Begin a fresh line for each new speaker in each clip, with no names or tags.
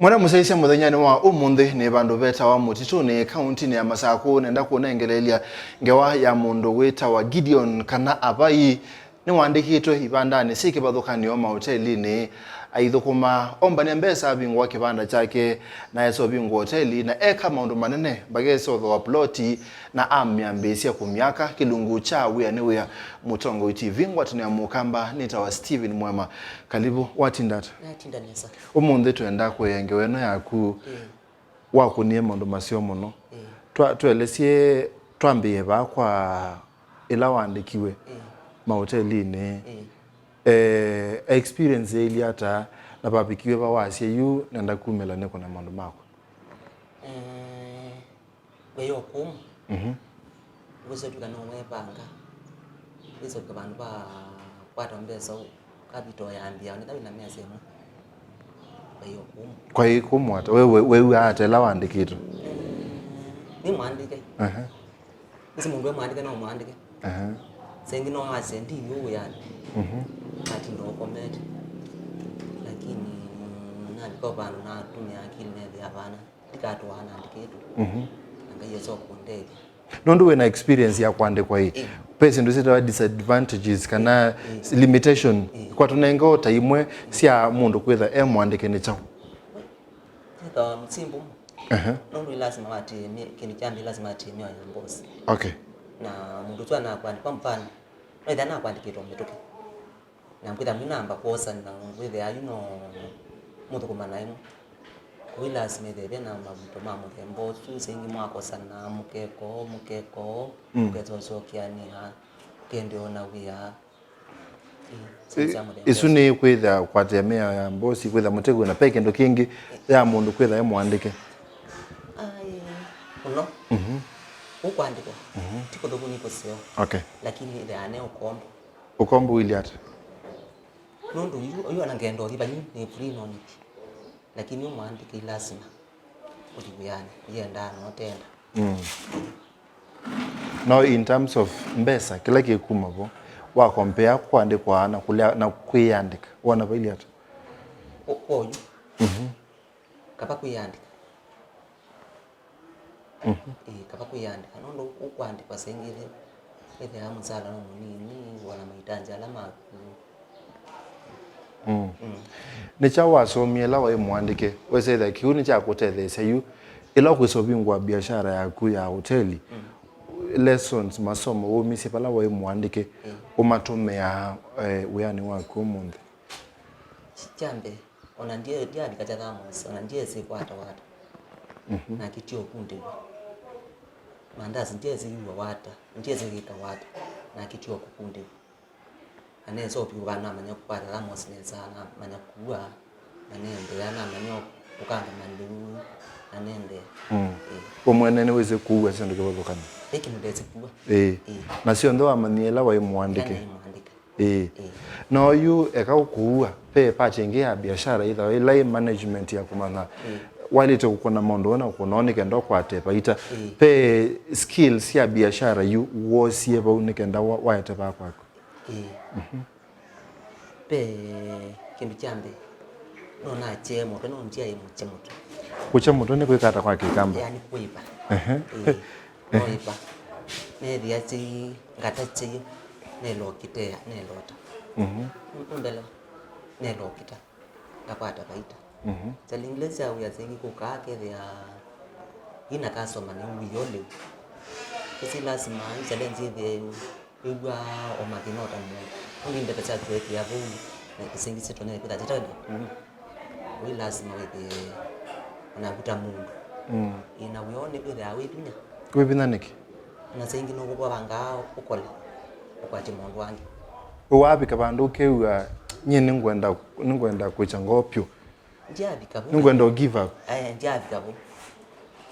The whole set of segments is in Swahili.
Mwana musaisia muthenya ni wa umuthi ni bandu beta wa mutitu ni county ni ya Masako nenda kuonengelelia ngewa ya mundu wita wa Gideon kana abai ni wandikitwe ibandani sikibathukanio mahoteli ni aithukuma ombania mbesa bingwa kibanda chake na yeso bingwa hoteli na eka maundu manene bageso wa ploti na amyambisia kumyaka kilungu cha wia ni wia mutongo TV ngwatini ya Mukamba nita wa Steven Mwema karibu watindata
natindanesa
umuthi twenda kweyengewe no yaku wakunie maundu masio muno twelesie twambie bakwa ila wandikiwe mahoteli ni experience ile hata na babikiwe bawasie yu nenda kumela neko na maundu mako
weyo kum uzo tukana umepanga uzo kubantu ba kwata mbesa capital ya ambia ni tabi na mesemo weyo kum
kwa hiyo kumwata wewe hata la wandikito
ni mwandike isi mungu mwandike na mwandike sengi no asendi yu yani ati ndo comment lakini nalikuwa bana na tumia akili ne yabana tikatu ana andiketu angaye so kundeke
nondu we na experience ya kwandikwa hii pesa ndo zita disadvantages kana limitation kwa tunengo taimwe sia mundu kwetha mwandike ni chao
ndo msimbu nondu lazima wati kini chambi lazima atimia ya boss
okay
na mundu tu anakwandika mfano ndio anakwandikitwa mtoke na mkwita minamba kosa na ngwethe ayuno mundu kumana imo kuila simethebe na mabuto ma muthembo su sengi mwako sana mukeko mukezo sokiani ha kende ona wia
isuni kwetha kwatemea ya mbosi kwetha mutego na peke ndo kingi ya mundu kwetha ya mwandike
ai uno ukwandiko tiko dogo niko sio
okay
lakini ile ane
ukombo ili hata
nundu yu anangendo libanyi ni free noni lakini umwandike lazima ulibuyane yenda notenda
now in terms of mbesa kila kikumavo wa compare kwandikwa na kulia na kuiandika wana baili hata
oyu kapa kuiandika kapa kuiandika nondo ukwandikwa sengile ile amzala no nini wala mahitaji alama
nicha wasomie la wa mwandike wese the kiuni cha kutethesa yu ila kusobingwa biashara yaku ya hoteli lessons masomo wo misi pala wa mwandike umatumia uyani wako munde
chambe ona ndiye andika thamos ona ndiye sikwata wata na kitio kunde mandazi ndiye ziwa wata ndiye zikita wata na kitio kukunde anezo pibana manya kupata thamos nezana manya kuwa anende yana manya ukanga mandu anende
omwenene weze kuwa sendo kebokana
hiki ndeze kuwa
na sio ndo amaniela wa mwandike no you ekakuwa pe pachingi ya biashara ila ila management ya kumana wale to kuna mondo na kunaoneka ndo kwatepa ita pe skills ya biashara you wosie ba unikenda watepa kwako
pe kindu chambe no na chemo no njia ya mchemo
kucha moto ni kuikata kwa kikamba
yani kuipa no ipa ne diati ngatachi ne lokite ne lota undela ne lokita kapata baita tell English au ya zingi kukake ya ina kasoma ni uyole kisi lazima challenge the igwa o makinota mo nginde pesa tuweke ya vuni na kisingi seto ne pita tata we lazima weke anakuta mundu ina wione ile awe pinya
we binaniki
na sengi no kwa bangao ukole ukwati mundu wangi
wapi kabandu kewa nyine ngwenda kuchangopyo
ndiabi kabu
ngwenda give up
ndiabi kabu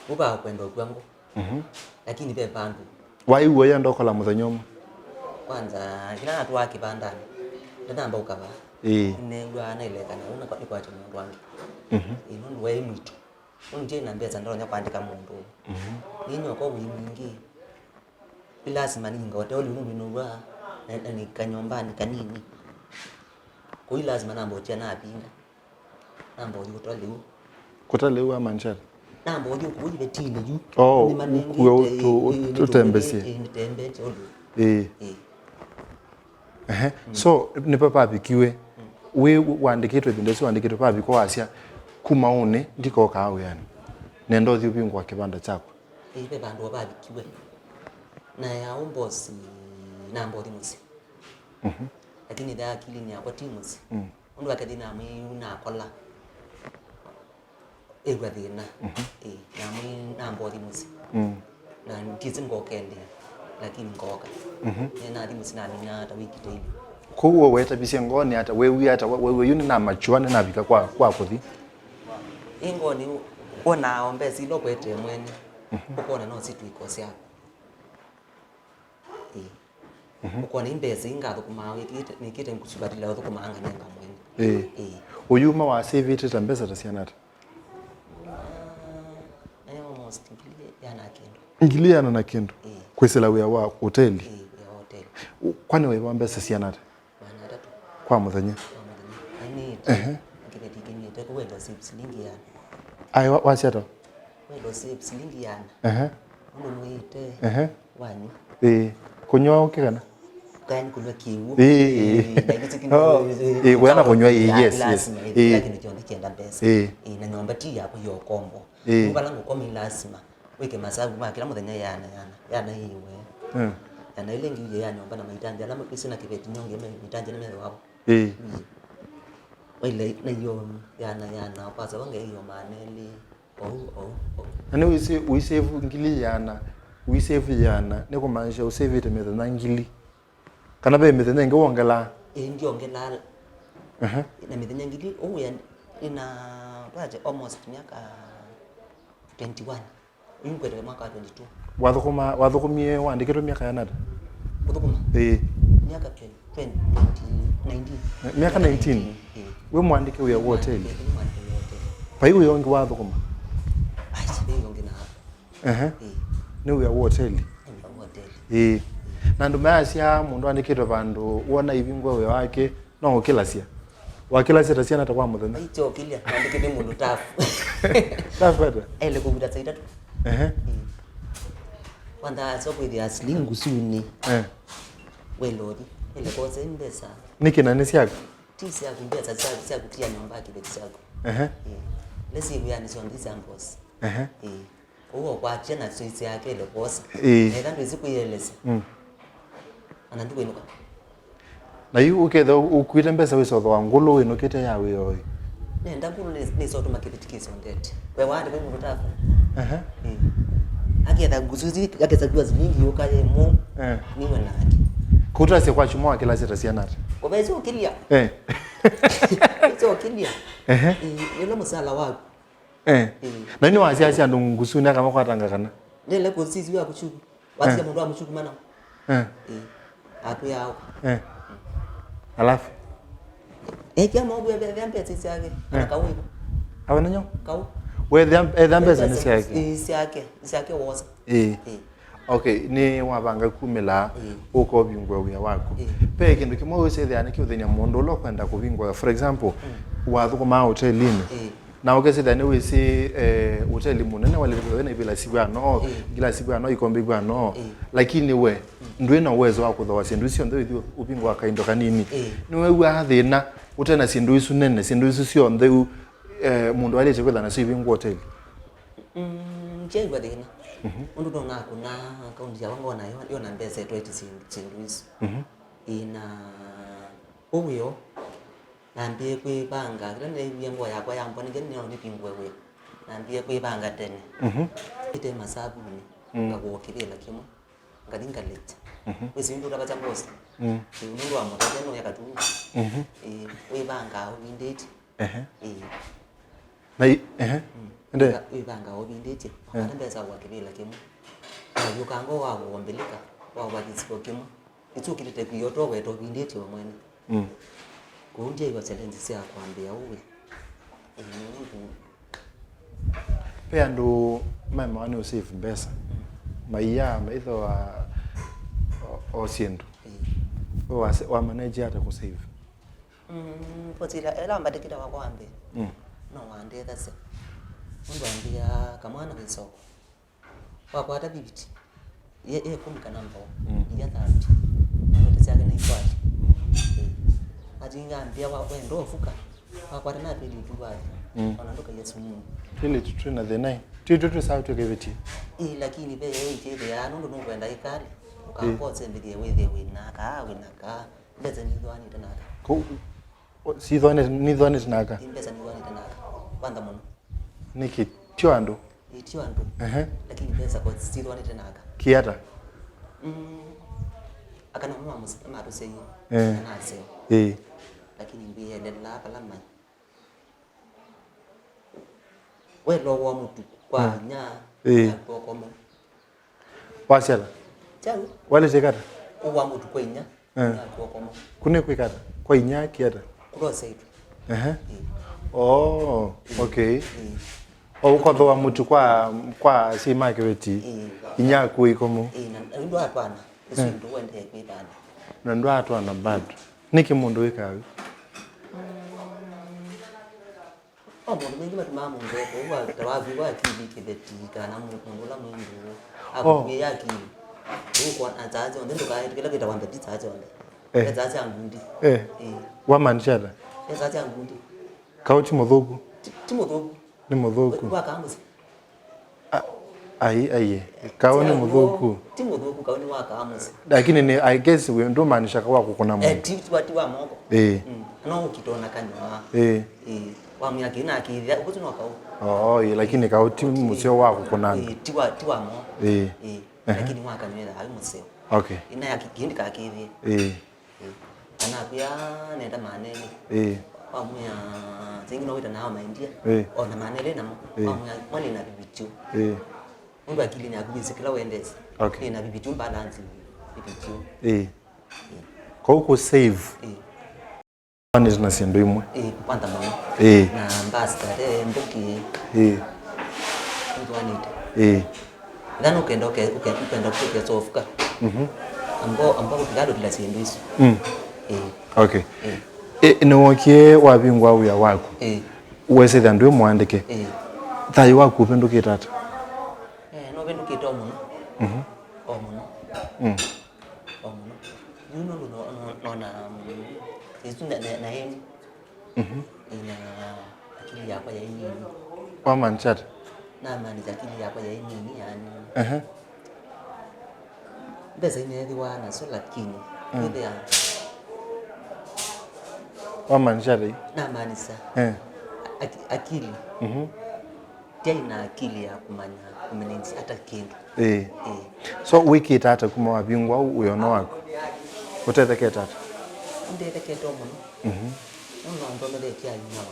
uba kwenda kwangu lakini be bandu
wai uya ndokola muthanyoma
kwanza kila watu wake bandani ndamba ukaba nengwa na ile kana una kwa ikwati mundu wangi ino wewe mwito unje na mbeza ndonya kwandika mundu ninyo kwa wingi lazima ninga hoteli ununuwa ni kanyombani kanini kwa lazima nambo tia na pinga nambo yuto leo
Kutale wa manchara.
Nambo yo kuyi betile yu.
Oh, kuyo tutembesie.
Tembe cholo.
So ni papa bikiwe. We wandikitwe bindosi wandikitwe papa biko asia kumaone ndiko kawe yani. Nendo thiupingwa kibanda chako.
Ibe bandu babikiwe. Na ya umbosi nambo limusi. Lakini da akili ni akwa timusi. Undu akadina mwi unakola. Egwa thina. Namwi nambo limusi. Na ndizi ngokende. Lakini ngoka. Nena limusi na mina ta wiki tele.
Kuwo weta bisengoni hata wewe hata wewe yuni na machuane na bika kwa kuthi.
Ingoni ona ombezi lokwete mwene. Ukona no situ ikosi yako. Ukona imbezi ingatho kumawe nikite nkusubatila utho kumanga nenga mwene.
Uyuma wa save it tambeza tasianata.
Almost ngili yana kendo.
Ngili yana na kendo. Kwesela we wa hoteli.
Ya hoteli.
Kwani wewe mbesa sianata?
Bana tatu.
Kwa muthenya.
Ani ngine tikini teko wendo silingi yana.
Ai wasiata.
Wendo silingi yana. Mundu mwite. Wanyu.
Kunywa ukigana.
Kani kunywa kiwu.
Wana kunywa yes.
Lakini chondi kienda pesa. Na nyomba ti yako yo kombo. Ngubala ngokomi lazima. Weke masabu ma kila muthenya yana hiwe. Yana ile ngiye yana nyomba na mahitaji alama kisina kibeti nyonge mahitaji na mezo hapo. Wale na hiyo yana kwa sababu hiyo maneli.
Ani uisave ngili yana. Uisave yana neko manisha usave ite metha na ngili. Kana be metha nenge wongela.
Ndio ngela. Na metha ngili ina baje almost miaka 21. Ingwere mwaka 22.
Wathukumie wandikitwe miaka ya nada.
Wathukuma? Miaka 19.
Miaka 19. We mwandike uya hoteli. Pa hiyo yongi wathukuma.
Ai, yongi na.
Ni uya hoteli. Na ndume asia mundu andikitwe bandu wona ibingwa we wake no kilasia. Wakilasia tasiana takwa muthenya.
Aicho kilia andikitwe mundu tafu.
Tafu bata.
Ele kubuda saida tu. Wanda soko idi aslingu suni. Welodi. Ele koze mbesa.
Niki na nisi yako?
Tisi yako mbesa siya kutia nyomba kibeti chako. Lesi yani songiza mbosi. Uwo kwa chena sisi yake ile boss. Nenda ndo izikuyeleza. Ananduko inuka.
Na yu uketha ukuite mbesa wisotho wa ngulu wino kite yawe yoyi.
Nenda ngulu ni soto makibitikizo ndete. We wande we mundu tafu. Aketha guzuzi aketha kwa zilingi ukaye mu. Niwe naki.
Kutase kwa chumwa kila sita sianata.
Kobezo kilia. Izo kilia. Yelo musala wako.
Na ni wasi asi andu ngusuni kama kwatanga kana.
Nele ko sisi wa kuchuku. Wasi mundu amuchuku mana. Atu yao.
Alafu.
Kia mwabu ya vyampe sisi yake. Anakawi.
Awe nanyo?
Kau.
We vyampe nisi yake.
Isi yake woza.
Okay, ni wabanga kumela uko bingwa uya wako. Pe kindu kimwe wese ani kiuthenia mundu lo kwenda kubingwa. For example, wathukuma hotelini. Na ukese thani wese hoteli munene wale wena bila siku ano, gila siku ano ikombe gwa no. Lakini we ndwena uwezo wa kuthoa sindu icio nthe ubingwa kaindo kanini. Niwe wa thina utena sindu icu nene, sindu icu cio nthe mundu alete kwethana cio ibingwa hoteli.
Njengwa thina. Undu ndo ngako na akaunti ya wangu nayo yona mbese 20 sindu icu. Ina uyo nambie kwibanga kila ne yengo yakwa yambo ni ngene ni pingwe we nambie kwibanga tene ite masabu ni ngakukirila kimwe ngalinga leta wese ndu rabacha ngosi ndu wa moto teno yakatu kwibanga ubindeti
na
nde kwibanga ubindeti kana mbesa wakirila kimwe ayo kango wa ngombeleka wa wakisiko kimwe itsukirite kuyoto weto ubindeti wa mwene kunje iwa challenge sia kwambia uwe
pe andu mama wani usave mbesa maiya maitho o siendo wa manage ata ku save
potila era mbadikira wakwambe no wande that's mundu ambia kamwana kwisoko wakwata bibiti ye kumikana mbo ya thabiti ndote zake ni kwati ajinga ambia wa wendo fuka wakwata na pili tuwali wanandoka Yesu Mungu
ile tutu na the nine tutu sauti kebeti
lakini be yeye ya ndo kwenda ikali ukapoze mbige wewe winaka mbeze ni dhwani tena
ko si dhwani tunaka
mbeze ni dhwani tena kwanza muno
niki tiwando
tiwando lakini mbeza kwa si dhwani tena
kiata
akana mwa musema tuseyo anase lakini mbiye lela kala mai we lo wa mutu kwa nya kwa koma
wasela
chalu
wale zekata
wa mutu kwa nya kwa koma
kune kwikata kwa inya kiata
kulo saitu
oh okay uko wa mutu kwa si makeweti inya kuikomo
ndo hapana ndo wende kwitana
na ndo atwana bado niki mundu wikawe
mundu mingi matuma mundu kwa tawavi wa kibi kibetika na mundu la mundu akuye yaki uko anazaje ndo kai kila kita wanda titaje wanda zaje angundi
wa manchada
zaje angundi
kauti mudhugu
timudhugu
ni mudhugu
kwa kamusi
ai kaoni mudhugu
timudhugu kaoni wa kamusi
lakini ni I guess we ndo maanisha kwa kuna mundu
tiwati wa moko no ukitona kanywa wa myaki na akiri ukuti no kawo
lakini kauti musio wako kunanga
tiwa mo lakini wa kanywela hali musio
okay
ina yakikindi ka akiri ana pia nenda manene wa mya zingine wita na ma India ona manele na wa mya mali na bibichu mundu akili na kubisi kila uendeze
okay
na bibichu balance bibichu
kwa uko save Pani zinasiendo imwe
kwanta mwana na ambassador mbuki mtu anita ndano ukenda kukesofuka ambo kugado kila siendo isu
okay niwokie wabingwa uya wako wese thandu mwandike thayo wako upenduke tata
no pendukite omuno omuno yuno no Yesu na yeye ina akili yako ya nini
kwa manchata
na mani za akili yako ya nini yani mbeza ine wana so lakini ile ya
kwa manchata
na mani sa akili ina akili ya kumanya hata kindu
so wiki tata kuma wabingwa uyono wako uteteke tata
ndete keto muno ndo mbele kia nyuma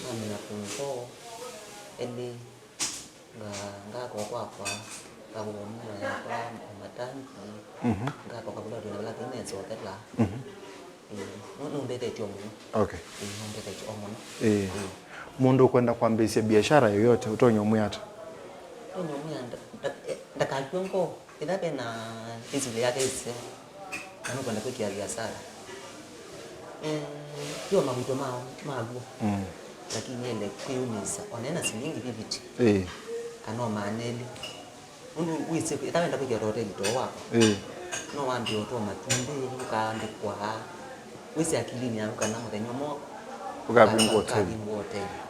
nami na kunzo eli ngako kwa kabumuna ya kwa matani ngako kabula ndo la kine so ketla ndete tio muno
okay
ndete tio muno
mundu kwenda kuambia biashara yoyote utonyo muyata
tonyo muyanda ndakajwengo idabe na izile yake ise ano kwenda kwa biashara yo mabuto magu lakini ile kuyumisa onena siningi bibiti kana maneli mundu wise itaenda kwa hotel to wako no wandi oto matumbe ukaande kwa wise akilini yangu kana muthenyomo
ukabingo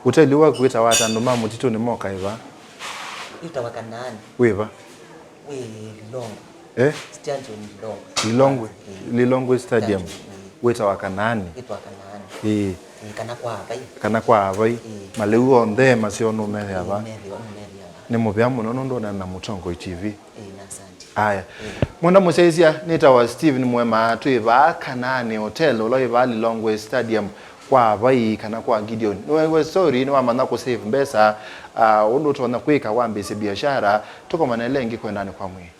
hotel wako wita wata ndo mama mutito ni moka iva
itawaka nani
weva
Lilongwe
stadium Lilongwe stadium wita wakanani kana kwa abai maleu onde masiono mere aba ni mubya muno ndona na Mutongo TV aya mwenda museizia nitawa Steven Mwema tuiva kanani hotel oloiva Lilongwe stadium kwa abai kana kwa Gideon wewe sorry ni wamana ku save mbesa ndo tona kwika wambise biashara tuko manele ngi kwendani kwa mwe